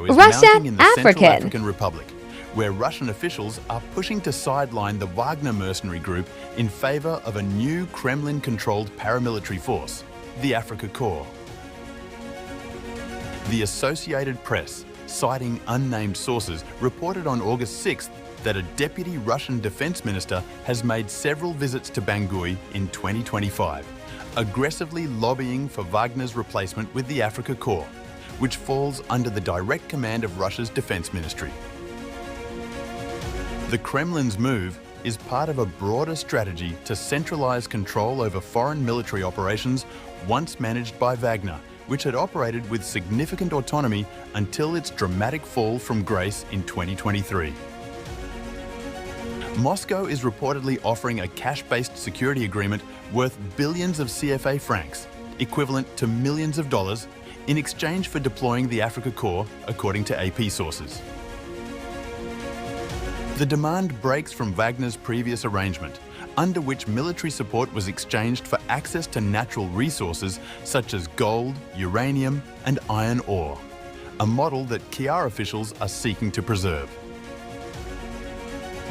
Moscow is Russian mounting in the Central African. African Republic, where Russian officials are pushing to sideline the Wagner mercenary group in favour of a new Kremlin-controlled paramilitary force, the Afrika Korps. The Associated Press, citing unnamed sources, reported on August 6th that a deputy Russian defence minister has made several visits to Bangui in 2025, aggressively lobbying for Wagner's replacement with the Afrika Korps, which falls under the direct command of Russia's defence ministry. The Kremlin's move is part of a broader strategy to centralise control over foreign military operations once managed by Wagner, which had operated with significant autonomy until its dramatic fall from grace in 2023. Moscow is reportedly offering a cash-based security agreement worth billions of CFA francs, equivalent to millions of dollars, in exchange for deploying the Afrika Korps, according to AP sources. The demand breaks from Wagner's previous arrangement, under which military support was exchanged for access to natural resources such as gold, uranium and iron ore, a model that Kyiv officials are seeking to preserve.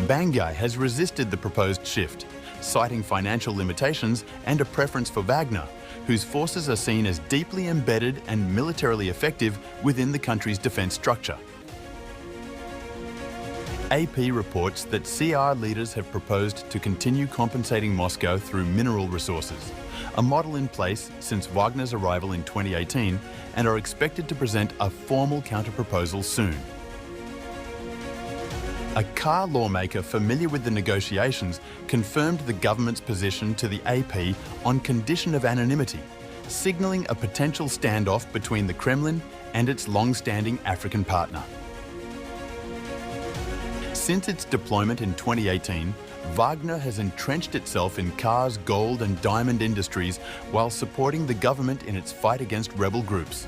Bangui has resisted the proposed shift, citing financial limitations and a preference for Wagner, whose forces are seen as deeply embedded and militarily effective within the country's defence structure. AP reports that CR leaders have proposed to continue compensating Moscow through mineral resources, a model in place since Wagner's arrival in 2018, and are expected to present a formal counter-proposal soon. A car lawmaker familiar with the negotiations confirmed the government's position to the AP on condition of anonymity, signalling a potential standoff between the Kremlin and its long-standing African partner. Since its deployment in 2018, Wagner has entrenched itself in cars, gold and diamond industries while supporting the government in its fight against rebel groups.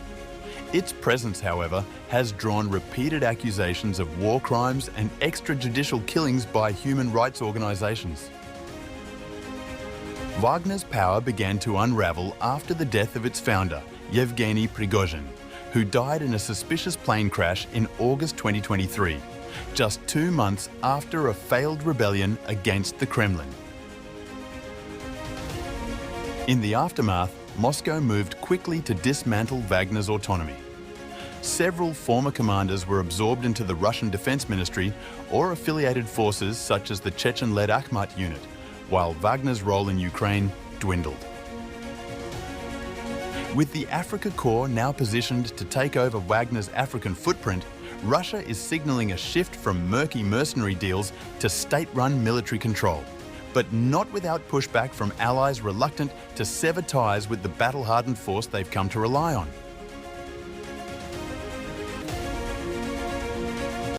Its presence, however, has drawn repeated accusations of war crimes and extrajudicial killings by human rights organisations. Wagner's power began to unravel after the death of its founder, Yevgeny Prigozhin, who died in a suspicious plane crash in August 2023, just 2 months after a failed rebellion against the Kremlin. In the aftermath, Moscow moved quickly to dismantle Wagner's autonomy. Several former commanders were absorbed into the Russian Defense Ministry or affiliated forces such as the Chechen-led Akhmat unit, while Wagner's role in Ukraine dwindled. With the Afrika Korps now positioned to take over Wagner's African footprint, Russia is signalling a shift from murky mercenary deals to state-run military control, but not without pushback from allies reluctant to sever ties with the battle-hardened force they've come to rely on.